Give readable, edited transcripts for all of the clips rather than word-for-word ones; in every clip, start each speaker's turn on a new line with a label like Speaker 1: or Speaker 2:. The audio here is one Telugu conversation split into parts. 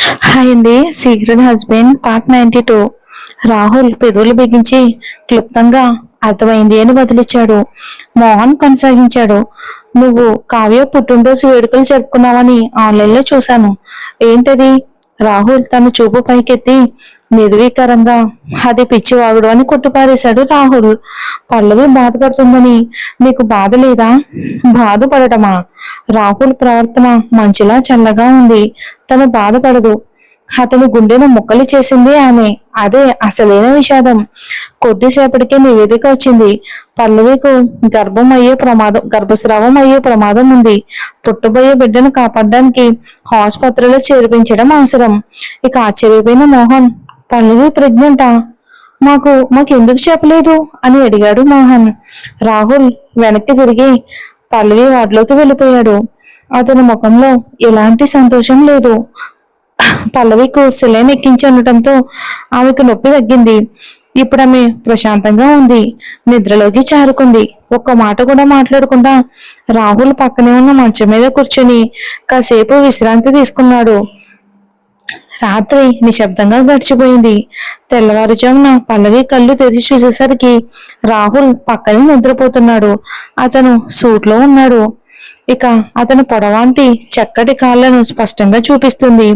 Speaker 1: హాయ్ అండి. Secret husband part 92. రాహుల్ పెదవులు బిగించి క్లుప్తంగా అర్థమైంది అని బదిలిచ్చాడు. మోహన్ కొనసాగించాడు. నువ్వు కావ్య పుట్టినరోజు వేడుకలు జరుపుకున్నావని ఆన్లైన్లో చూశాను. ఏంటది? రాహుల్ తన చూపు పైకెత్తి నిర్వీకారంగా అది పిచ్చివాగుడు అని కొట్టుపారేశాడు రాహుల్. పల్లవి బాధపడుతుందని నీకు బాధ లేదా? బాధపడటమా? రాహుల్ ప్రవర్తన మంచిలా చల్లగా ఉంది. తను బాధపడదు. అతని గుండెను ముక్కలు చేసింది ఆమె. అదే అసలైన విషాదం. కొద్దిసేపటికే నివేదిక వచ్చింది. పల్లవికు గర్భస్రావం అయ్యే ప్రమాదం ఉంది. పుట్టబోయే బిడ్డను కాపాడడానికి ఆసుపత్రిలో చేర్పించడం అవసరం. ఇక ఆశ్చర్యపోయిన మోహన్, పల్లవి ప్రెగ్నెంటా? మాకెందుకు చెప్పలేదు అని అడిగాడు మోహన్. రాహుల్ వెనక్కి తిరిగి పల్లవి వార్డులోకి వెళ్ళిపోయాడు. అతని ముఖంలో ఎలాంటి సంతోషం లేదు. పల్లవికు సెలైన్ ఎక్కించి ఉండటంతో ఆమెకు నొప్పి తగ్గింది. ఇప్పుడు ఆమె ప్రశాంతంగా ఉంది. నిద్రలోకి జారుకుంది. ఒక్క మాట కూడా మాట్లాడకుండా రాహుల్ పక్కనే ఉన్న మంచం మీద కూర్చొని కాసేపు విశ్రాంతి తీసుకున్నాడు. రాత్రి నిశ్శబ్దంగా గడిచిపోయింది. తెల్లవారుజామున పల్లవి కళ్ళు తెరిచి చూసేసరికి రాహుల్ పక్కనే నిద్రపోతున్నాడు. అతను సూట్లో ఉన్నాడు. ఇక అతని పొడవాంటి చక్కటి కాళ్లను స్పష్టంగా చూపిస్తుంది.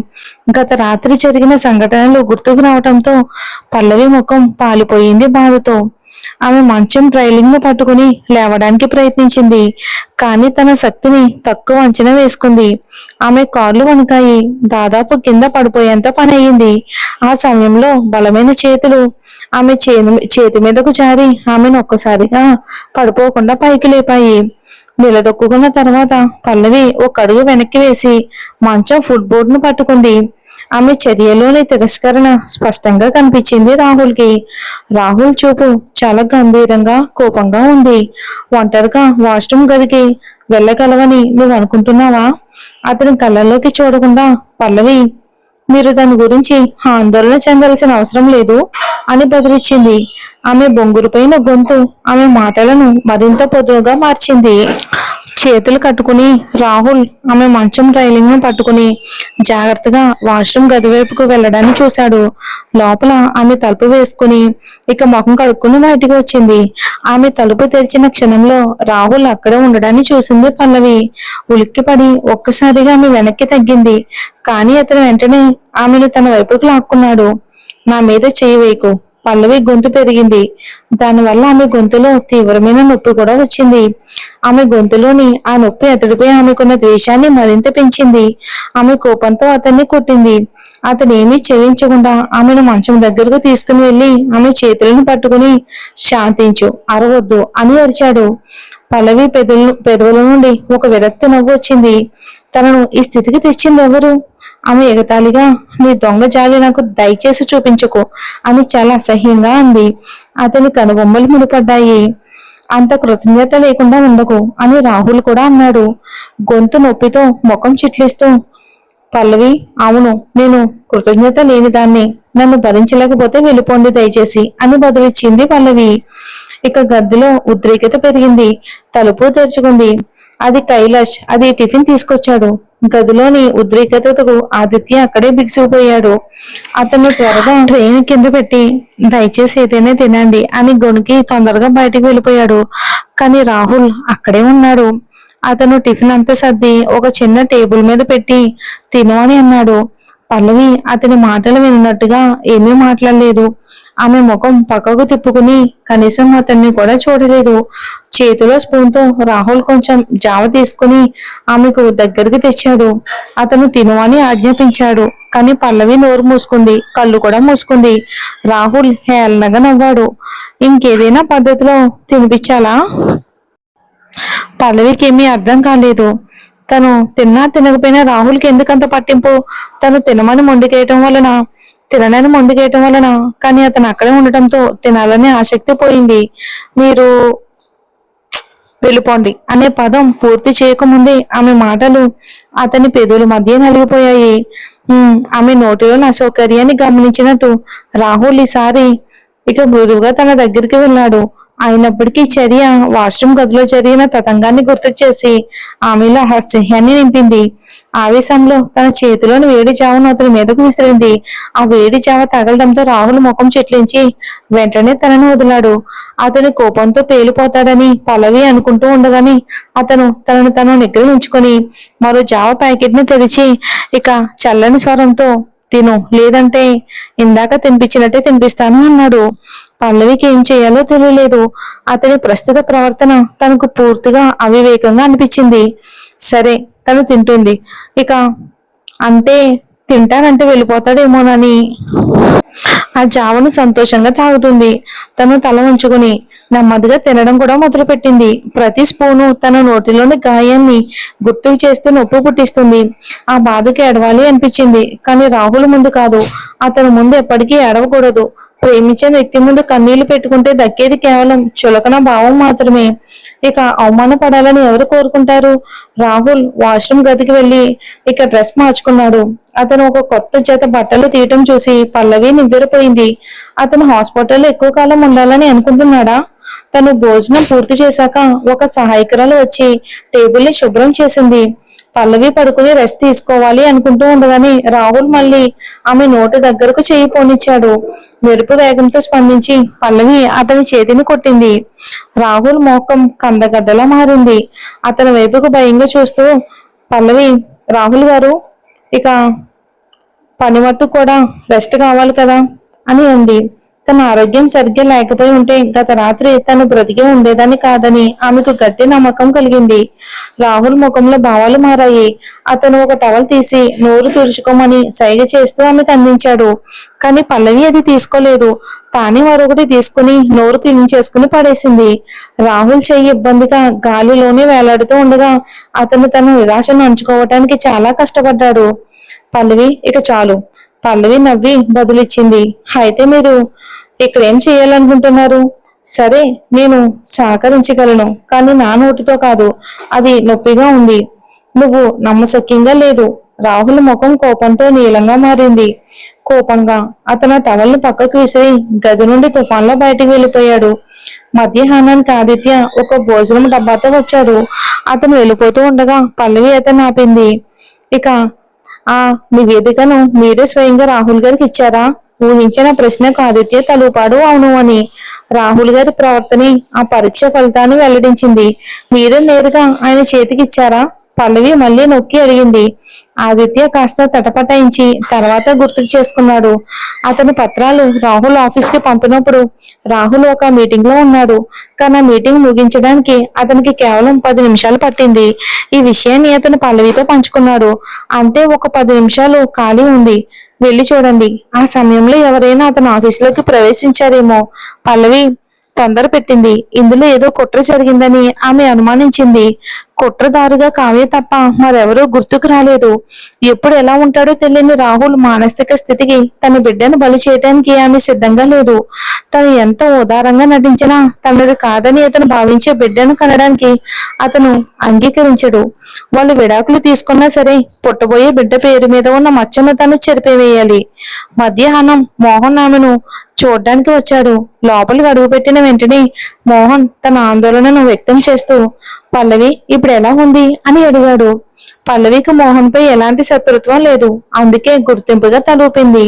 Speaker 1: గత రాత్రి జరిగిన సంఘటనలు గుర్తుకు రావటంతో పల్లవి ముఖం పాలిపోయింది బాధతో. ఆమె మంచం రైలింగ్ ను పట్టుకుని లేవడానికి ప్రయత్నించింది. కానీ తన శక్తిని తక్కువ అంచనా వేసుకుంది. ఆమె కాళ్ళు వణికాయి. దాదాపు కింద పడిపోయేంత పని అయ్యింది. ఆ సమయంలో బలమైన చేతులు ఆమె చేతి మీదకు జారి ఆమెను ఒక్కసారిగా పడిపోకుండా పైకి లేపాయి. నిలదొక్కున్న తర్వాత పల్లవి ఒక అడుగు వెనక్కి వేసి మంచం ఫుట్ బోర్డ్ ను పట్టుకుంది. ఆమె చర్యలోని తిరస్కరణ స్పష్టంగా కనిపించింది రాహుల్ కి. రాహుల్ చూపు చాలా గంభీరంగా కోపంగా ఉంది. ఒంటరిగా వాష్రూమ్ గదికి వెళ్ళగలవని నువ్వు అనుకుంటున్నావా? అతని కళ్ళల్లోకి చూడకుండా పల్లవి, మీరు దాని గురించి ఆందోళన చెందాల్సిన అవసరం లేదు అని బదిలిచ్చింది. ఆమె బొంగురుపైన గొంతు ఆమె మాటలను మరింత పొదువుగా మార్చింది. చేతులు కట్టుకుని రాహుల్ ఆమె మంచం రైలింగ్ ను పట్టుకుని జాగ్రత్తగా వాష్రూమ్ గది వైపుకు వెళ్ళడానికి చూశాడు. లోపల ఆమె తలుపు వేసుకుని ఇక ముఖం కడుక్కుని బయటికి వచ్చింది. ఆమె తలుపు తెరిచిన క్షణంలో రాహుల్ అక్కడే ఉండడాన్ని చూసింది పల్లవి. ఉలిక్కిపడి ఒక్కసారిగా ఆమె వెనక్కి తగ్గింది. కానీ అతను వెంటనే ఆమెను తన వైపుకు లాక్కున్నాడు. నా మీద చేయి వేయకు. పల్లవి గొంతు పెరిగింది. దానివల్ల ఆమె గొంతులో తీవ్రమైన నొప్పి కూడా వచ్చింది. ఆమె గొంతులోని ఆ నొప్పి అతడిపై ఆమెకున్న ద్వేషాన్ని మరింత పెంచింది. ఆమె కోపంతో అతన్ని కొట్టింది. అతను ఏమీ చెల్లించకుండా ఆమెను మంచం దగ్గరకు తీసుకుని వెళ్లి ఆమె చేతులను పట్టుకుని శాంతించు, అరవద్దు అని అరిచాడు. పల్లవి పెదవుల నుండి ఒక విరక్తి నవ్వు వచ్చింది. తనను ఈ స్థితికి తెచ్చింది ఎవరు? ఆమె ఎగతాళిగా, నీ దొంగ జాలి నాకు దయచేసి చూపించకు అని చాలా అసహ్యంగా అంది. అతని కనుబొమ్మలు ముడిపడ్డాయి. అంత కృతజ్ఞత లేకుండా ఉండకు అని రాహుల్ కూడా అన్నాడు, గొంతు నొప్పితో ముఖం చిట్లిస్తూ. పల్లవి, అవును, నేను కృతజ్ఞత లేని దాన్ని. నన్ను భరించలేకపోతే వెళ్ళిపోండి దయచేసి అని బదులిచ్చింది పల్లవి. ఇక గదిలో ఉద్రిక్తత పెరిగింది. తలుపు తెరుచుకుంది. అది కైలాష్. అది టిఫిన్ తీసుకొచ్చాడు. గదిలోని ఉద్రిక్తతకు ఆదిత్య అక్కడే బిగుసుకుపోయాడు. అతను త్వరగా ట్రైన్ కింద పెట్టి దయచేసి ఏదైనా తినండి అని గొణికి తొందరగా బయటికి వెళ్ళిపోయాడు. కానీ రాహుల్ అక్కడే ఉన్నాడు. అతను టిఫిన్ అంతా సర్ది ఒక చిన్న టేబుల్ మీద పెట్టి తిను అని అన్నాడు. పల్లవి అతని మాటలు విన్నట్టుగా ఏమీ మాట్లాడలేదు. ఆమె ముఖం పక్కకు తిప్పుకుని కనీసం అతన్ని కూడా చూడలేదు. చేతిలో స్పూన్తో రాహుల్ కొంచెం జావ తీసుకుని ఆమెకు దగ్గరికి తెచ్చాడు. అతను తిను అని ఆజ్ఞాపించాడు. కానీ పల్లవి నోరు మూసుకుంది, కళ్ళు కూడా మూసుకుంది. రాహుల్ హేళనగా నవ్వాడు. ఇంకేదైనా పద్ధతిలో తినిపించాలా? పల్లవికి ఏమీ అర్థం కాలేదు. తను తిన్నా తినకపోయినా రాహుల్కి ఎందుకంత పట్టింపు? తను తినమని తినని మొండికేయటం వలన. కానీ అతను అక్కడే ఉండటంతో తినాలనే ఆసక్తి పోయింది. మీరు వెళ్ళిపోండి అనే పదం పూర్తి చేయకముందే ఆమె మాటలు అతని పెదవుల మధ్య నలిగిపోయాయి. ఆమె నోటిలోని అసౌకర్యాన్ని గమనించినట్టు రాహుల్ ఈసారి ఇక మృదువుగా తన దగ్గరికి వెళ్ళాడు. అయినప్పటికీ చర్య వాష్రూమ్ గదిలో జరిగిన తతంగాన్ని గుర్తుకు చేసి ఆమెలో హాస్యాన్ని నింపింది. ఆవేశంలో తన చేతిలోని వేడి జావను అతని మీదకు విసిరింది. ఆ వేడి జావ తగలడంతో రాహుల్ ముఖం చెట్లించి వెంటనే తనను వదిలాడు. అతని కోపంతో పేలిపోతాడని పల్లవి అనుకుంటూ ఉండగానే అతను తనను నిగ్రహించుకొని మరో జావ ప్యాకెట్ ని తెరిచి ఇక చల్లని స్వరంతో తిను, లేదంటే ఇందాక తినిపించినట్టే తినిపిస్తాను అన్నాడు. పల్లవికి ఏం చేయాలో తెలియలేదు. అతని ప్రస్తుత ప్రవర్తన తనకు పూర్తిగా అవివేకంగా అనిపించింది. సరే, తను తింటుంది, ఇక అంటే తింటానంటే వెళ్ళిపోతాడేమోనని ఆ జావను సంతోషంగా తాగుతుంది. తను తల వంచుకుని నెమ్మదిగా తినడం కూడా మొదలుపెట్టింది. ప్రతి స్పూను తన నోటిలోని గాయాన్ని గుర్తుకు చేస్తూ నొప్పి పుట్టిస్తుంది. ఆ బాధకి ఏడవాలి అనిపించింది, కానీ రాహుల్ ముందు కాదు. అతని ముందు ఎప్పటికీ ఏడవకూడదు. ప్రేమించిన వ్యక్తి ముందు కన్నీళ్లు పెట్టుకుంటే దక్కేది కేవలం చులకన భావం మాత్రమే. ఇక అవమానపడాలని ఎవరు కోరుకుంటారు? రాహుల్ వాష్రూమ్ గదికి వెళ్లి ఇక డ్రెస్ మార్చుకున్నాడు. అతను ఒక కొత్త జత బట్టలు తీయటం చూసి పల్లవి నివ్వెరపోయింది. అతను హాస్పిటల్లో ఎక్కువ కాలం ఉండాలని అనుకుంటున్నాడా? తను భోజనం పూర్తి చేశాక ఒక సహాయకురాలు వచ్చి టేబుల్ ని శుభ్రం చేసింది. పల్లవి పడుకుని రెస్ట్ తీసుకోవాలి అనుకుంటూ ఉండగానే రాహుల్ మళ్ళీ ఆమె నోటి దగ్గరకు చేయి పోనిచ్చాడు. మెరుపు వేగంతో స్పందించి పల్లవి అతని చేతిని కొట్టింది. రాహుల్ మోకం కందగడ్డలా మారింది. అతని వైపుకు భయంగా చూస్తూ పల్లవి, రాహుల్ గారు, ఇక పని మట్టు కూడా రెస్ట్ కావాలి కదా అని అంది. తన ఆరోగ్యం సరిగ్గా లేకపోయి ఉంటే గత రాత్రి తను బ్రతికే ఉండేదాన్ని కాదని ఆమెకు గట్టి నమ్మకం కలిగింది. రాహుల్ ముఖంలో భావాలు మారాయి. అతను ఒక టవల్ తీసి నోరు తుడుచుకోమని సైగ చేస్తూ ఆమెకు అందించాడు. కానీ పల్లవి అది తీసుకోలేదు. తానే మరొకటి తీసుకుని నోరు క్లీన్ చేసుకుని పడేసింది. రాహుల్ చెయ్యి ఇబ్బందిగా గాలిలోనే వేలాడుతూ ఉండగా అతను తన నిరాశను అంచుకోవటానికి చాలా కష్టపడ్డాడు. పల్లవి, ఇక చాలు. పల్లవి నవ్వి బదులిచ్చింది. అయితే మీరు ఇక్కడ ఏం చేయాలనుకుంటున్నారు? సరే, నేను సహకరించగలను, కానీ నా నోటితో కాదు. అది నొప్పిగా ఉంది. నువ్వు నమ్మశక్యంగా లేదు. రాహుల్ ముఖం కోపంతో నీలంగా మారింది. కోపంగా అతను టవల్ ను పక్కకు విసిరి గది నుండి తుఫాన్లో బయటికి వెళ్ళిపోయాడు. మధ్యాహ్నానికి ఆదిత్య ఒక భోజనం డబ్బాతో వచ్చాడు. అతను వెళ్ళిపోతూ ఉండగా పల్లవి అతను ఆపింది. ఇక ఆ నివేదికను మీరే స్వయంగా రాహుల్ గారికి ఇచ్చారా? ఊహించిన ప్రశ్నకు ఆదిత్య తలూపాడు అవును అని. రాహుల్ గారి ప్రవర్తనే ఆ పరీక్ష ఫలితాన్ని వెల్లడించింది. మీరే నేరుగా ఆయన చేతికి ఇచ్చారా? పల్లవి మళ్ళీ నొక్కి అడిగింది. ఆదిత్య కాస్త తటపటాయించి తర్వాత గుర్తుకు చేసుకున్నాడు. అతని పత్రాలు రాహుల్ ఆఫీస్ కి పంపినప్పుడు రాహుల్ ఒక మీటింగ్ లో ఉన్నాడు. కానీ ఆ మీటింగ్ ముగించడానికి అతనికి కేవలం 10 నిమిషాలు పట్టింది. ఈ విషయాన్ని అతను పల్లవితో పంచుకున్నాడు. అంటే ఒక 10 నిమిషాలు ఖాళీ ఉంది, వెళ్ళి చూడండి. ఆ సమయంలో ఎవరైనా అతను ఆఫీసులోకి ప్రవేశించారేమో. పల్లవి తొందర పెట్టింది. ఇందులో ఏదో కుట్ర జరిగిందని ఆమె అనుమానించింది. కుట్రదారుగా కావ్య తప్ప మరెవరూ గుర్తుకు రాలేదు. ఎప్పుడు ఎలా ఉంటాడో తెలియని రాహుల్ మానసిక స్థితికి తన బిడ్డను బలి చేయడానికి ఆమె సిద్ధంగా లేదు. తను ఎంత ఉదారంగా నటించినా తనది కాదని అతను భావించే బిడ్డను కనడానికి అతను అంగీకరించడు. వాళ్ళు విడాకులు తీసుకున్నా సరే పుట్టబోయే బిడ్డ పేరు మీద ఉన్న మచ్చను తను చెరిపివేయాలి. మధ్యాహ్నం మోహన్ ఆమెను చూడ్డానికి వచ్చాడు. లోపలికి అడుగుపెట్టిన వెంటనే మోహన్ తన ఆందోళనను వ్యక్తం చేస్తూ పల్లవి ఇప్పుడు ఎలా ఉంది అని అడిగాడు. పల్లవికి మోహన్ పై ఎలాంటి శత్రుత్వం లేదు. అందుకే గుర్తింపుగా తలూపింది.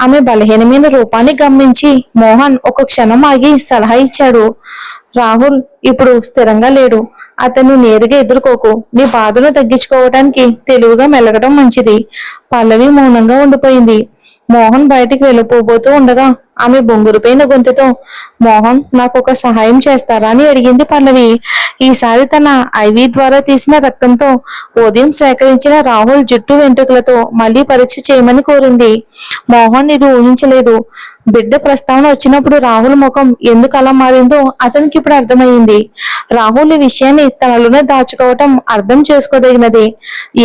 Speaker 1: ఆమె బలహీనమైన రూపాన్ని గమనించి మోహన్ ఒక క్షణం ఆగి సలహా ఇచ్చాడు. రాహుల్ ఇప్పుడు స్థిరంగా లేడు. అతన్ని నేరుగా ఎదుర్కోకు. నీ బాధను తగ్గించుకోవటానికి తెలివిగా మెలగడం మంచిది. పల్లవి మౌనంగా ఉండిపోయింది. మోహన్ బయటికి వెళ్ళిపోబోతూ ఉండగా ఆమె బొంగురుపోయిన గొంతుతో మోహన్ నాకు ఒక సహాయం చేస్తారా అని అడిగింది పల్లవి. ఈసారి తన ఐవీ ద్వారా తీసిన రక్తంతో ఉదయం సేకరించిన రాహుల్ జుట్టు వెంట్రుకలతో మళ్ళీ పరీక్ష చేయమని కోరింది. మోహన్ ఇది ఊహించలేదు. బిడ్డ ప్రస్తావన వచ్చినప్పుడు రాహుల్ ముఖం ఎందుకు అలా మారిందో అతనికి ఇప్పుడు అర్థమైంది. రాహుల్ ఈ విషయాన్ని తనలోనే దాచుకోవటం అర్థం చేసుకోదగినది.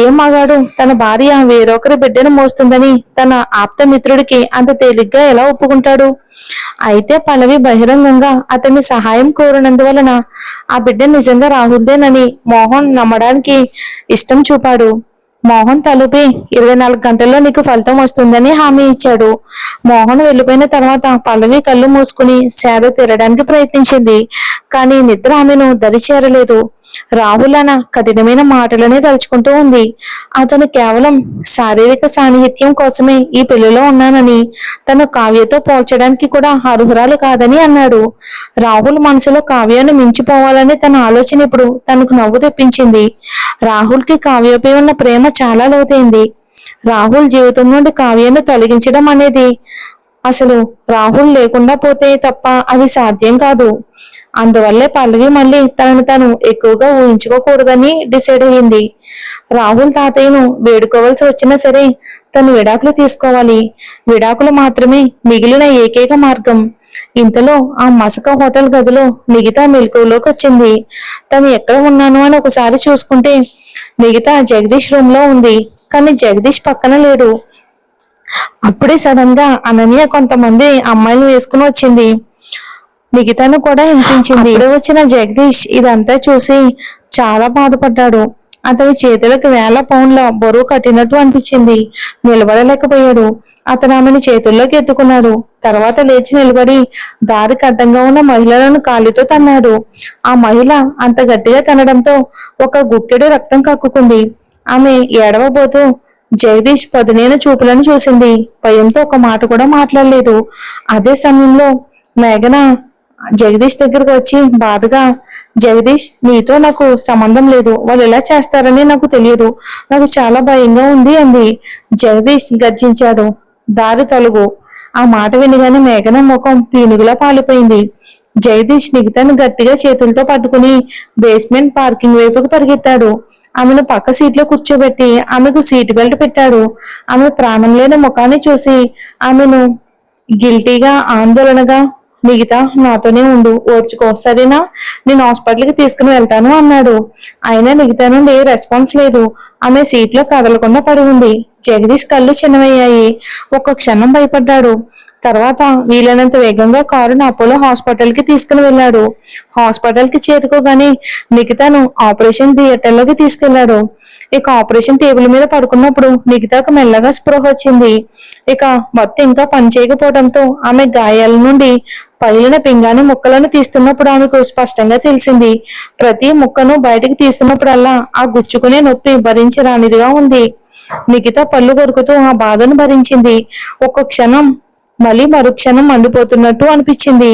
Speaker 1: ఏ మగాడు తన భార్య వేరొకరి బిడ్డను మోస్తుందని తన ఆప్త మిత్రుడికి అంత తేలిగ్గా ఎలా ఒప్పుకుంటాడు? అయితే పల్లవి బహిరంగంగా అతన్ని సహాయం కోరినందువలన ఆ బిడ్డ నిజంగా రాహుల్దేనని మోహన్ నమ్మడానికి ఇష్టం చూపాడు. మోహన్ తలుపి 24 గంటల్లో నీకు ఫలితం వస్తుందని హామీ ఇచ్చాడు. మోహన్ వెళ్ళిపోయిన తర్వాత పల్లవి కళ్ళు మూసుకుని సేద తీరడానికి ప్రయత్నించింది. కానీ నిద్ర ఆమెను దరి చేరలేదు. రాహుల్ అన్న కఠినమైన మాటలనే తలుచుకుంటూ ఉంది. అతను కేవలం శారీరక సాన్నిహిత్యం కోసమే ఈ పెళ్లిలో ఉన్నానని, తను కావ్యతో పోల్చడానికి కూడా అర్హురాలు కాదని అన్నాడు. రాహుల్ మనసులో కావ్యాన్ని మించిపోవాలని తన ఆలోచన ఇప్పుడు తనకు నవ్వు తెప్పించింది. రాహుల్ కి కావ్యపై ఉన్న ప్రేమ చాలా లోతైంది. రాహుల్ జీవితం నుండి కావ్యను తొలగించడం అనేది అసలు రాహుల్ లేకుండా పోతే తప్ప అది సాధ్యం కాదు. అందువల్లే పల్లవి మళ్ళీ తనను తను ఎక్కువగా ఊహించుకోకూడదని డిసైడ్ అయ్యింది. రాహుల్ తాతయ్యను వేడుకోవాల్సి వచ్చినా సరే తను విడాకులు తీసుకోవాలి. విడాకులు మాత్రమే మిగిలిన ఏకైక మార్గం. ఇంతలో ఆ మసక హోటల్ గదిలో మిగతా మెలకువలోకి వచ్చింది. తను ఎక్కడ ఉన్నాను అని ఒకసారి చూసుకుంటే మిగతా జగదీష్ రూమ్ లో ఉంది. కానీ జగదీష్ పక్కన లేడు. అప్పుడే సడన్ గా అనన్య కొంతమంది అమ్మాయిలు వేసుకుని వచ్చింది. మిగతాను కూడా హింసించింది. అప్పుడే వచ్చిన జగదీష్ ఇదంతా చూసి చాలా బాధపడ్డాడు. అతని చేతులకు 1000 పౌండ్ల బరువు కట్టినట్టు అనిపించింది. నిలబడలేకపోయాడు. అతను ఆమెను చేతుల్లోకి ఎత్తుకున్నాడు. తర్వాత లేచి నిలబడి దారికి అడ్డంగా ఉన్న మహిళలను కాలితో తన్నాడు. ఆ మహిళ అంత గట్టిగా తనడంతో ఒక గుక్కెడు రక్తం కక్కుకుంది. ఆమె ఏడవబోతూ జగదీష్ పదునైన చూపులను చూసింది. భయంతో ఒక మాట కూడా మాట్లాడలేదు. అదే సమయంలో మేఘన జగదీష్ దగ్గరకు వచ్చి బాధగా, జగదీష్, నీతో నాకు సంబంధం లేదు. వాళ్ళు ఎలా చేస్తారని నాకు తెలియదు. నాకు చాలా భయంగా ఉంది అంది. జగదీష్ గర్జించాడు, దారి తొలగు. ఆ మాట వినగానే మేఘన ముఖం పీనుగులా పాలిపోయింది. జగదీష్ నిగితను గట్టిగా చేతులతో పట్టుకుని బేస్మెంట్ పార్కింగ్ వైపుకు పరిగెత్తాడు. ఆమెను పక్క సీట్లో కూర్చోబెట్టి ఆమెకు సీట్ బెల్ట్ పెట్టాడు. ఆమె ప్రాణం లేని ముఖాన్ని చూసి ఆమెను గిల్టీగా, ఆందోళనగా, మిగతా నాతోనే ఉండు, ఓర్చుకో, సరేనా, నేను హాస్పిటల్కి తీసుకుని వెళ్తాను అన్నాడు. అయినా మిగతా నుండి ఏ రెస్పాన్స్ లేదు. ఆమె సీట్లో కదలకుండా పడి ఉంది. జగదీష్ కళ్ళు చిన్నవయ్యాయి. ఒక్క క్షణం భయపడ్డాడు. తర్వాత వీలైనంత వేగంగా కారును అపోలో హాస్పిటల్ కి తీసుకుని వెళ్ళాడు. హాస్పిటల్ కి చేరుకోగానే మిగతాను ఆపరేషన్ థియేటర్ లోకి తీసుకెళ్లాడు. ఇక ఆపరేషన్ టేబుల్ మీద పడుకున్నప్పుడు మిగతాకు మెల్లగా స్పృహ వచ్చింది. ఇక మొత్తం ఇంకా పనిచేయకపోవడంతో ఆమె గాయాల నుండి పగిలిన పింగాణి ముక్కలను తీస్తున్నప్పుడు ఆమెకు స్పష్టంగా తెలిసింది. ప్రతి ముక్కను బయటికి తీస్తున్నప్పుడల్లా ఆ గుచ్చుకునే నొప్పి భరించరానిదిగా ఉంది. మిగతా పళ్ళు కొరుకుతూ ఆ బాధను భరించింది. ఒక్క క్షణం మళ్ళీ మరుక్షణం మండిపోతున్నట్టు అనిపించింది.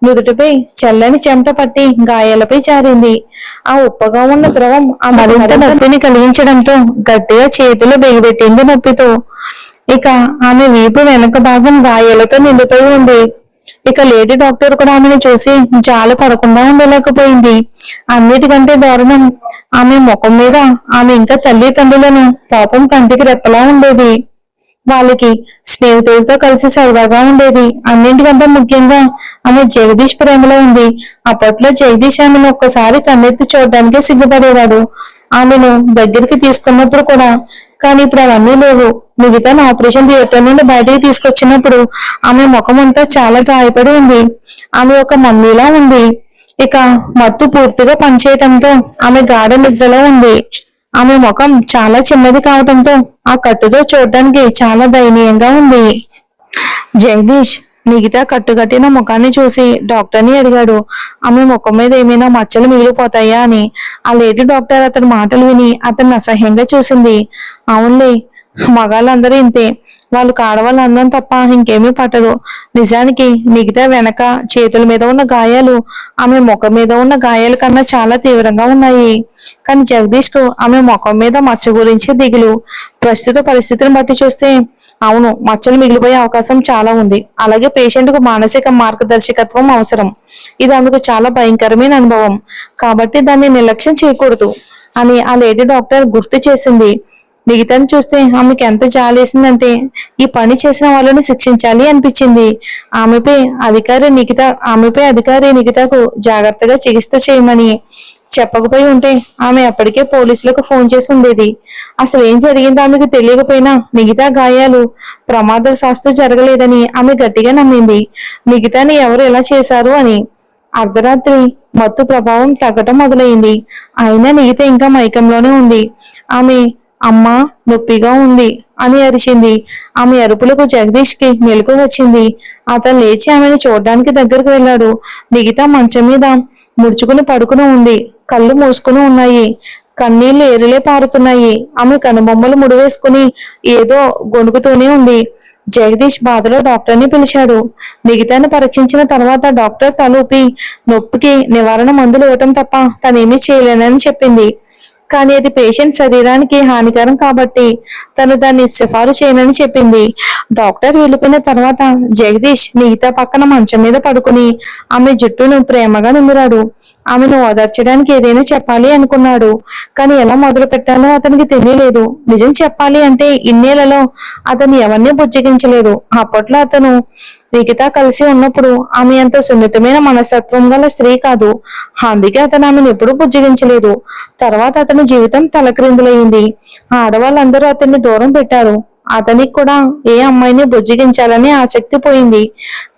Speaker 1: నుదుటిపై చల్లని చెమట పట్టి గాయాలపై జారింది. ఆ ఉప్పగా ఉన్న ద్రవం ఆ మరింత నొప్పిని కలిగించడంతో గట్టిగా చేతులు బిగబెట్టింది నొప్పితో. ఇక ఆమె వీపు వెనక భాగం గాయాలతో నిండిపోయి ఉంది. ఇక లేడీ డాక్టర్ కూడా ఆమెను చూసి జాలి పడకుండా ఉండలేకపోయింది. అన్నిటికంటే దారుణం, ఆమె ముఖం మీద ఆమె ఇంకా తల్లిదండ్రులను పాపం కంటికి రెప్పలా ఉండేది. వాళ్ళకి స్నేహితులతో కలిసి సరదాగా ఉండేది. అన్నింటికంటే ముఖ్యంగా ఆమె జగదీష్ ప్రేమలో ఉంది. అప్పట్లో జగదీష్ ఆమెను ఒక్కసారి కన్నెత్తి చూడడానికి సిగ్గుపడేవాడు, ఆమెను దగ్గరికి తీసుకున్నప్పుడు కూడా. కానీ ఇప్పుడు అవన్నీ లేవు. మిగతా ఆపరేషన్ థియేటర్ నుండి బయటికి తీసుకొచ్చినప్పుడు ఆమె ముఖం అంతా చాలా గాయపడి ఉంది. ఆమె ఒక మమ్మీలా ఉంది. ఇక మత్తు పూర్తిగా పనిచేయటంతో ఆమె గాఢ నిద్రలో ఉంది. ఆమె ముఖం చాలా చిన్నది కావటంతో ఆ కట్టుతో చూడటానికి చాలా దయనీయంగా ఉంది. జగదీష్ మిగతా కట్టుకట్టిన ముఖాన్ని చూసి డాక్టర్ని అడిగాడు, ఆమె ముఖం మీద ఏమైనా మచ్చలు మిగిలిపోతాయా అని. ఆ లేడీ డాక్టర్ అతని మాటలు విని అతన్ని అసహ్యంగా చూసింది. అవునులే, మగాళ్ళందరూ ఇంతే, వాళ్ళకి ఆడవాళ్ళ అందం తప్ప ఇంకేమీ పట్టదు. నిజానికి మిగతా వెనక చేతుల మీద ఉన్న గాయాలు ఆమె ముఖం మీద ఉన్న గాయాల కన్నా చాలా తీవ్రంగా ఉన్నాయి. కానీ జగదీష్ కు ఆమె ముఖం మీద మచ్చ గురించి దిగులు. ప్రస్తుత పరిస్థితిని బట్టి చూస్తే అవును, మచ్చలు మిగిలిపోయే అవకాశం చాలా ఉంది. అలాగే పేషెంట్ కు మానసిక మార్గదర్శకత్వం అవసరం. ఇది ఆమెకు చాలా భయంకరమైన అనుభవం కాబట్టి దాన్ని నిర్లక్ష్యం చేయకూడదు అని ఆ లేడీ డాక్టర్ గుర్తు చేసింది. మిగతాని చూస్తే ఆమెకి ఎంత జాలేసిందంటే ఈ పని చేసిన వాళ్ళని శిక్షించాలి అనిపించింది. ఆమెపై అధికారి నిఖితకు జాగ్రత్తగా చికిత్స చేయమని చెప్పకపోయి ఉంటే ఆమె అప్పటికే పోలీసులకు ఫోన్ చేసి ఉండేది. అసలు ఏం జరిగిందో ఆమెకు తెలియకపోయినా మిగతా గాయాలు ప్రమాదశాస్తు జరగలేదని ఆమె గట్టిగా నమ్మింది. మిగతాని ఎవరు ఎలా చేశారు అని. అర్ధరాత్రి మత్తు ప్రభావం తగ్గటం మొదలైంది. అయినా మిగతా ఇంకా మైకంలోనే ఉంది. ఆమె అమ్మా, నొప్పిగా ఉంది అని అరిచింది. ఆమె అరుపులకు జగదీష్ కి మెలకు వచ్చింది. అతను లేచి ఆమెను చూడడానికి దగ్గరకు వెళ్ళాడు. మిగతా మంచం మీద ముడుచుకుని పడుకుని ఉంది. కళ్ళు మూసుకుని ఉన్నాయి. కన్నీళ్లు ఏరులే పారుతున్నాయి. ఆమె కనుబొమ్మలు ముడివేసుకుని ఏదో గొణుకుతూనే ఉంది. జగదీష్ బాధలో డాక్టర్ని పిలిచాడు. మిగతాను పరీక్షించిన తర్వాత డాక్టర్ తలూపి నొప్పికి నివారణ మందులు ఇవ్వటం తప్ప తనేమీ చేయలేనని చెప్పింది. కానీ అది పేషెంట్ శరీరానికి హానికరం కాబట్టి తను దాన్ని సిఫారు చేయనని చెప్పింది. డాక్టర్ వెళ్ళిపోయిన తర్వాత జగదీష్ మిగతా పక్కన మంచం మీద పడుకుని ఆమె జుట్టును ప్రేమగా నిమిరాడు. ఆమెను ఓదార్చడానికి ఏదైనా చెప్పాలి అనుకున్నాడు. కానీ ఎలా మొదలు పెట్టాలో అతనికి తెలియలేదు. నిజం చెప్పాలి అంటే ఇన్నేళ్లలో అతను ఎవరిని బుజ్జగించలేదు. అప్పట్లో అతను మిగతా కలిసి ఉన్నప్పుడు ఆమె అంత సున్నితమైన మనస్తత్వం గల స్త్రీ కాదు. అందుకే అతను ఆమెను ఎప్పుడూ బుజ్జగించలేదు. తర్వాత అతని జీవితం తలక్రిందులైంది. ఆడవాళ్ళందరూ అతన్ని దూరం పెట్టారు. అతనికి కూడా ఏ అమ్మాయిని బుజ్జగించాలని ఆసక్తి పోయింది.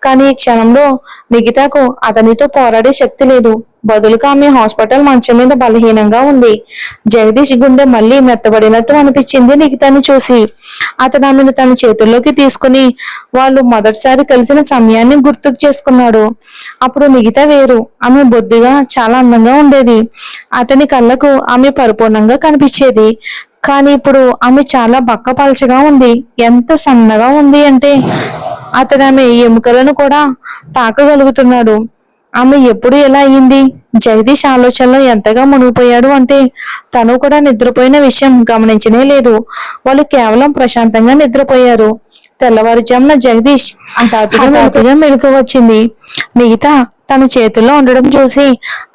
Speaker 1: కానీ ఈ క్షణంలో నిఖితకు అతనితో పోరాడే శక్తి లేదు. బదులుగా ఆమె హాస్పిటల్ మంచం మీద బలహీనంగా ఉంది. జగదీష్ గుండె మళ్ళీ మెత్తబడినట్టు అనిపించింది నిఖితని చూసి. అతను ఆమెను తన చేతుల్లోకి తీసుకుని వాళ్ళు మొదటిసారి కలిసిన సమయాన్ని గుర్తుకు చేసుకున్నాడు. అప్పుడు నిఖిత వేరు. ఆమె బొద్దుగా చాలా అందంగా ఉండేది. అతని కళ్ళకు ఆమె పరిపూర్ణంగా కనిపించేది. కానీ ఇప్పుడు ఆమె చాలా బక్కపలచగా ఉంది. ఎంత సన్నగా ఉంది అంటే అతను ఆమె ఎముకలను కూడా తాకగలుగుతున్నాడు. ఆమె ఎప్పుడు ఎలా అయింది? జగదీష్ ఆలోచనలో ఎంతగా మునిగిపోయాడు అంటే తను కూడా నిద్రపోయిన విషయం గమనించనే లేదు. వాళ్ళు కేవలం ప్రశాంతంగా నిద్రపోయారు. తెల్లవారుజామున జగదీష్ హఠాత్తుగా మెలకు వచ్చింది. మిగతా తన చేతుల్లో ఉండడం చూసి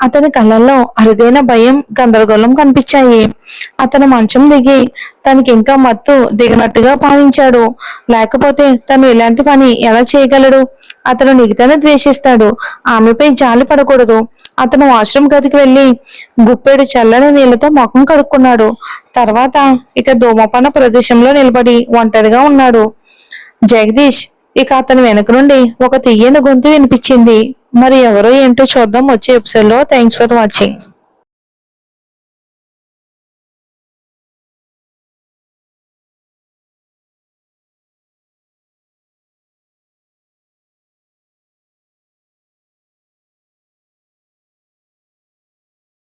Speaker 1: అతని కళ్ళల్లో అరుదైన భయం, గందరగోళం కనిపించాయి. అతను మంచం దిగి తనకి ఇంకా మత్తు దిగనట్టుగా భావించాడు. లేకపోతే తను ఇలాంటి పని ఎలా చేయగలడు? అతను నిఖితను ద్వేషిస్తాడు. ఆమెపై జాలి పడకూడదు. అతను వాష్రూమ్ గదికి వెళ్లి గుప్పెడు చల్లని నీళ్లతో ముఖం కడుక్కున్నాడు. తర్వాత ఇక ధూమపాన ప్రదేశంలో నిలబడి ఒంటరిగా ఉన్నాడు. జగదీష్ ఇక అతని వెనక నుండి ఒక తీయని గొంతు వినిపించింది. మరి ఎవరో ఏంటో చూద్దాం వచ్చే ఎపిసోడ్ లో. Thanks for watching.